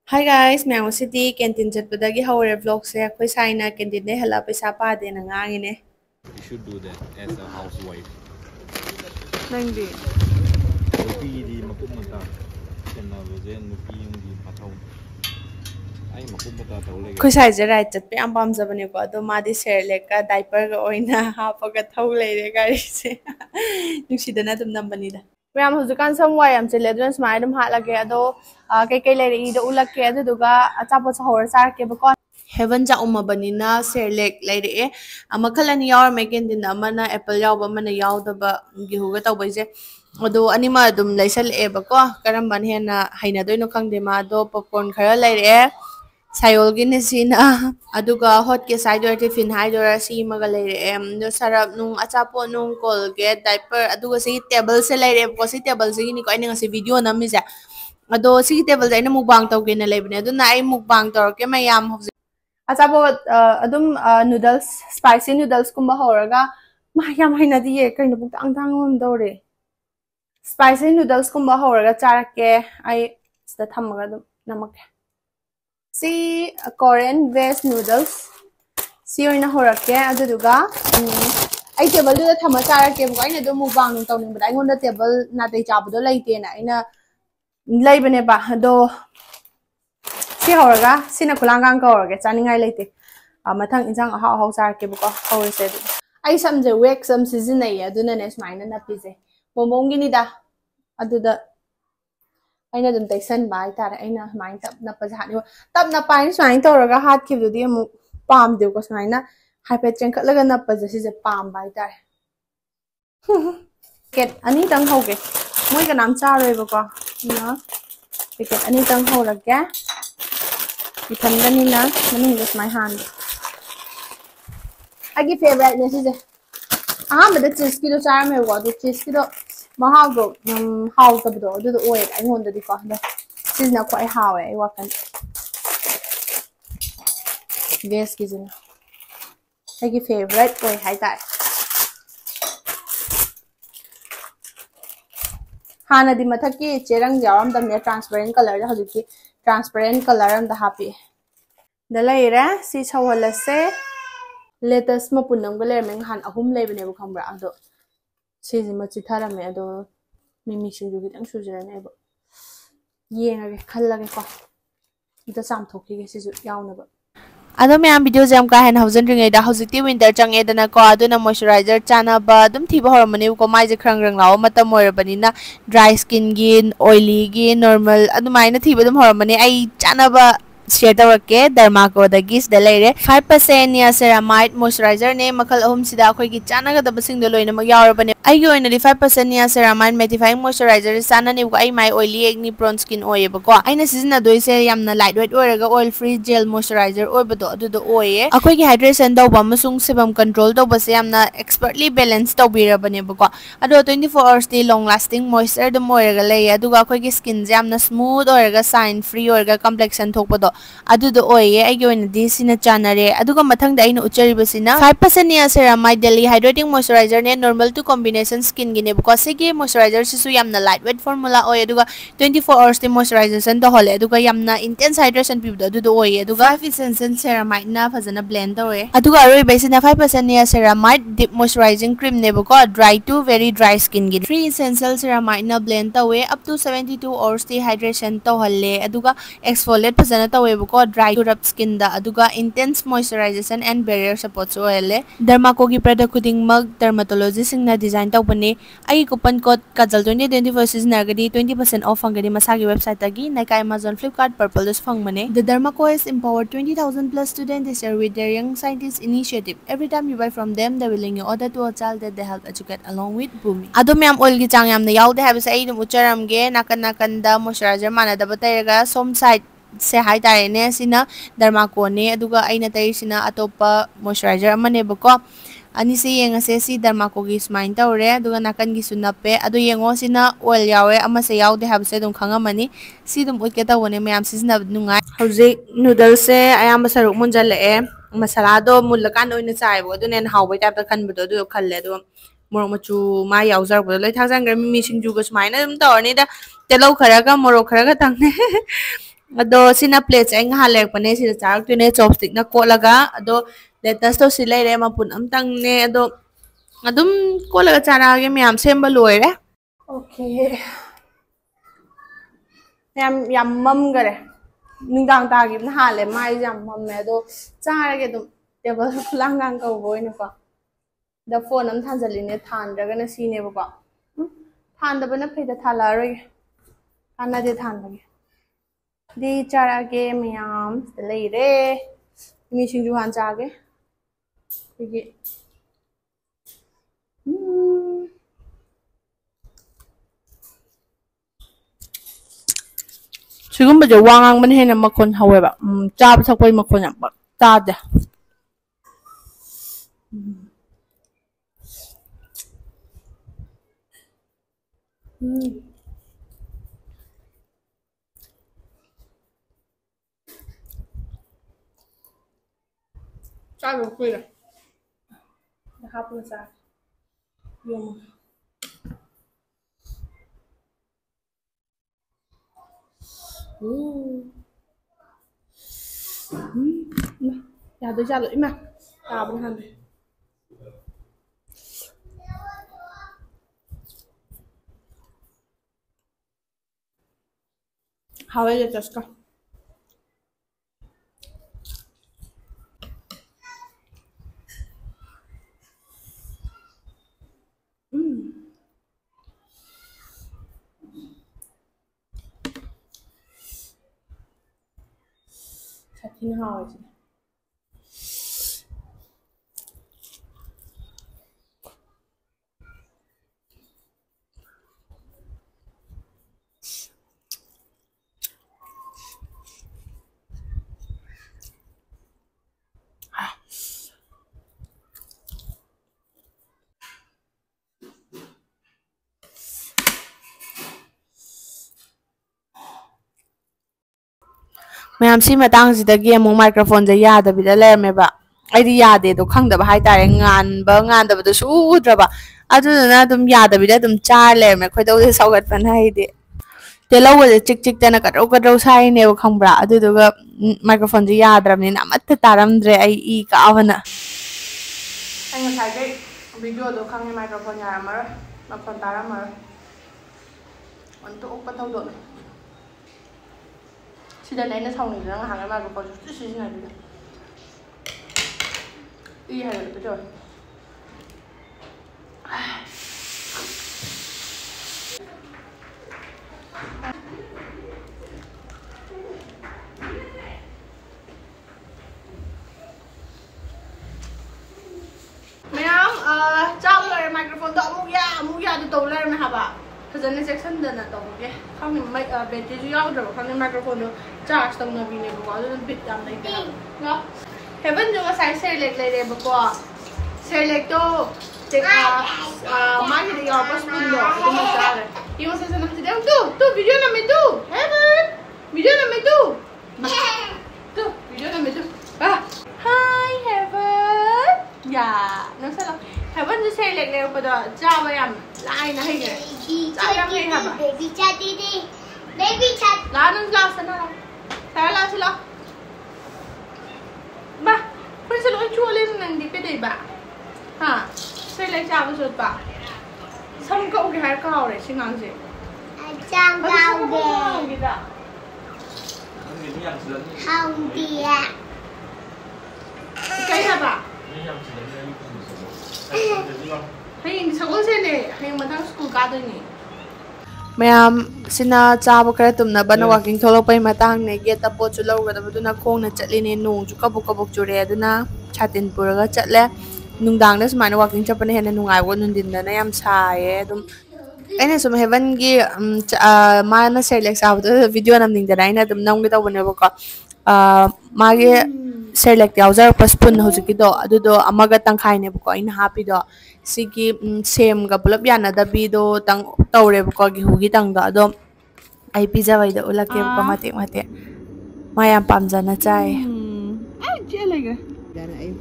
Hi guys, मैं उसी canteen चटपदागी हौरे vlog से अखोई साइना कैंटीन ने हला पैसा पादे ना ngangi ne. You should do that as a housewife. Nangdi. Nupi di makum mata kenna beje nupi yung di pathaw. Ay makum mata tawle. Khoi sai je right chat pe am pam jabane ko ado ma di share le ka diaper ga oina ha pa ga thau le re ga ri se. Nusi dana dum nam bani da. Ram hujukan samwai am chele dun smai dum ha lage ado kai kai le ri do ulak ke adu duga achapo sa hor sar ke ba ko Heaven ja umma banina serlek laire e amakhalan yaw meken din amana apple yaw ba mana yaw da ba gi huga taw bai je ado anima dum laisal e ba ko karam ban hena haina doino khang de ma do popcorn khara laire e sayol gi ne sina aduga hot ke side or tiffin hai dora si maga laire e do sarap nung achapo nung colgate diaper aduga si table se laire ko si table se ni ko ai ngasi video na mi ja ado si table dai na mukbang taw ge na lebne ado na ai mukbang tor ke mayam Achapot adum noodles spicy noodles kumba horaga yam haina diye kaino puk tang tang ngom dore spicy noodles kumba horaga charake ai sta thamaga dum namak si Korean veg noodles si oina horake aduduga ai table du thama charake bu aina do mukbang nung tawning ba ai ngonda table na tai chabu do laite na aina laibane ba do si horaga sina kulangang ko horaga chaningai leite mathang injang ha ha sar ke buko hore se ai samje wek sam season ai aduna ne smaina na pije momong gini da aduda aina dum taisan bai tar aina main tap na pajani tap na pain smain to horaga hat ki dudi mu pam de ko smaina hyper chen khat laga na pajasi je pam bai tar ket ani tang hoge moi ka nam cha roi buko na ket ani tang horaga Itandani na manungus my hand. I give favorite message. But the cheese kilo charm me what the cheese kilo mahago how the do the oil I want the father. This is not quite how I walk and yes kitchen. I give favorite boy high that. Hana di mataki cherang jaram the transparent color the transparent color am the happy. The layer si chawala se latest mapunang bale meng han ahum lebne bu khambra ado si machi thara me ado mimi shinju gitang sujira ne bo yenga ge khalla ge ko ida sam thoki ge si yauna ba ado me am video jam ka hen hausen ring da hausi winter chang e dana ko ado na moisturizer chana ba dum thiba hormone ko mai je khrang rang law mata moira bani na dry skin gi oily gi normal adu mai na thiba dum hormone ai chana ba share tawake Derma Co da gis da leire 5% niaceramide moisturizer ne makal ahum sida khoi gi chana ga da basing do loina mag yawra bane ai gi oina 5% niaceramide mattifying moisturizer sana ne ai mai oily acne prone skin oye ba ko aina season doi se yamna lightweight oiraga oil free gel moisturizer oi ba do adu do oye akhoi gi hydration daw ba masung sebum control daw ba se yamna expertly balance daw bira bane ba ko ado 24 hours day long lasting moisture dum oiraga lei adu ga akhoi gi skin yamna smooth oiraga shine free oiraga complexion thok ba do adudo oye ai goi na di sina chanare aduga mathang da ina uchari basina 5% niaceramide daily hydrating moisturizer ne normal to combination skin gine because se ge moisturizer sisu yamna lightweight formula oye aduga 24 hours de moisturization da hole aduga yamna intense hydration pibdo adudo oye aduga 5 essential ceramide na fazana blend tore aduga aroi basina 5% niaceramide deep moisturizing cream ne ko dry to very dry skin gine 3 essential ceramide na blend tore up to 72 hours de hydration to hole aduga exfoliate fazana tore ko dry to rough skin da aduga intense moisturization and barrier support so ele Derma Co gi product kuding mag dermatologist sing na design taw bani ai coupon code kajal 2024 season agadi 20% off angadi masagi website agi naika Amazon Flipkart purple dos phang mane the Derma Co has empowered 20,000 plus students this year with their young scientist initiative every time you buy from them they will link your order to a child that they help educate along with booming ado myam oil gi chang yam na yaude have say dum ucharam ge nakan da moisturizer mana da batayga som side se hai tare ne sina Derma Co ne aduga aina tai sina atopa moisturizer amane bako ani se yenga se si Derma Co gi smile tawre aduga nakan gi sunape adu yengo sina oil yawe ama se yaude have se dum khangamani si dum utke tawone mayam sisna nungai hauji noodles se ayam saruk munjal e masala do mulakan oina chai bo adu nen hawbai tap ta khan bu do khalle adu morok machu ma yauzar bo lai thang jang mi singju go smile dum tawni da telo kharaga morok kharaga tangne Ado sina plates ay ngahalek pa ne sila charak tu ne chopstick na kolaga ado lettuce to sila ire mapun amtang ne ado adum kolaga charage miyam semba loire. Okay. Yam mum gare. Nungdang tagi na hale mai yam mum me ado charage dum table kulangang ka boy ne pa. The phone am thanjali ne than daga na sine ba. Than da bana phaida thala roi. Ana de than lagi. Di charage miyam leire. Mi singju han chage. Pigi. 지금부터 왕왕만 해는 막건 하weba 짭 삭보이 막건 막 따데 짭이 없구이라 나 하프는 짭 이거 야, 너 잘라 이마. 아, 뭐 한데. 하와이에 졌까? 자티는 하와이지. ꯃꯌꯥꯝ ꯁꯤ ꯃꯇꯥꯡꯁꯤꯗꯒꯤ ꯑꯃꯨꯛ ꯃꯥꯏꯀ꯭ꯔꯣꯐꯣꯟꯁꯦ ꯌꯥꯗꯕꯤꯗ ꯂꯩꯔꯝꯃꯦꯕ ꯑꯩꯗꯤ ꯌꯥꯗꯦꯗꯣ ꯈꯪꯗꯕ ꯍꯥꯏꯇꯥꯔꯦ ꯉꯥꯟꯕ ꯉꯥꯟꯗꯕꯗꯣ ꯎꯗ꯭ꯔꯕ ꯑꯗꯨꯗꯨꯅ ꯑꯗꯨꯝ ꯌꯥꯗꯕꯤꯗ ꯑꯗꯨꯝ ꯆꯥꯔ ꯂꯩꯔꯝꯃꯦ ꯈꯣꯏꯗꯧꯁꯦ ꯁꯧꯒꯠꯄꯅ ꯑꯩꯗꯤ ꯇꯦꯜꯍꯧꯒꯁꯦ ꯆꯤꯛ ꯆꯤꯛꯇꯅ ꯀꯗ꯭ꯔꯧ ꯀꯗ꯭ꯔꯧ ꯁꯥꯏꯅꯦꯕ ꯈꯪꯕ꯭ꯔꯥ ꯑꯗꯨꯗꯨꯒ ꯃꯥꯏꯀ꯭ꯔꯣꯐꯣꯟꯁꯦ ꯌꯥꯗ꯭ꯔꯕꯅꯤꯅ ꯑꯃꯠꯇ ꯇꯥꯔꯝꯗ꯭ꯔꯦ ꯑꯩ ꯏ ꯀꯥꯕꯅ ꯑꯩ ꯉꯁꯥꯏꯗꯩ ꯚꯤꯗꯤꯑꯣꯗꯣ ꯈꯪꯉꯦ ꯃꯥꯏꯀ꯭ꯔꯣꯐꯣꯟ ꯌꯥꯔꯝꯃꯔꯣꯏ ꯃꯈꯣꯟ ꯇꯥꯔꯝꯃꯔꯣꯏ ꯑꯣꯟꯊꯣꯛꯄ ꯊꯧꯗꯣꯛꯅꯤ 시대는 애는 성능이랑 하나 말고 버주 쓰시나 보다. 이 하는 것도 좋아. Ma'am, trong lời microphone đó mua ra từ tủ lên mà hả bà? Thật ra nó sẽ sân dần là tổng cái không thì mấy bên kia duy rồi không nên microphone nữa charge tông nó vì này có nên bịt đầm này cái đó thế vẫn dùng cái size xe lệch này để bật qua xe lệch to thì máy thì đi vào bus pin rồi thì mình ra rồi nhưng mà sẽ làm gì đâu tu video nào mày tu Heaven video nào mày tu video nào mày tu hi Heaven dạ nó sẽ là Heavenจะ say เล็กๆไปด้วยจ้าไปอ่ะไล่นะให้ไงจ้ายังไงครับอ่ะ baby chat ดีๆ baby chat ร้านนึงจ้าสนะใช่แล้วใช่แล้วบ้าคุณสรุปช่วยเล่นนั่งดีไปได้บ้าฮะ say เล็กจ้าไปสุดบ้าซ้ำก็โอเคให้เขาเลยชิงงานสิจ้างเขาเลยห้องเดียใกล้ครับอ่ะHayang sakol sini, hayang matang school ka doon eh. Mayam sina chabo kaya tumna ba na walking tholok pa matang ne get apo chulaw ga dabu na khong na chatli ne nung chu kabuk chure aduna chatin puraga chatle nungdang na sumana walking chapa ne hena nungai wo nundin na yam sae dum aina sum Heaven gi ma na select sa video namning da aina dum nang gi tawne ba ko magi select yauzar pa spoon hojiki do adudo amaga tangkhai ne ko ina happy do sigi sem ga bulap yana da bi do tang tawre ko gi hugi tang do ado ai pizza wai da ulake ko mate mayam pamjana chai ai che lega dana ai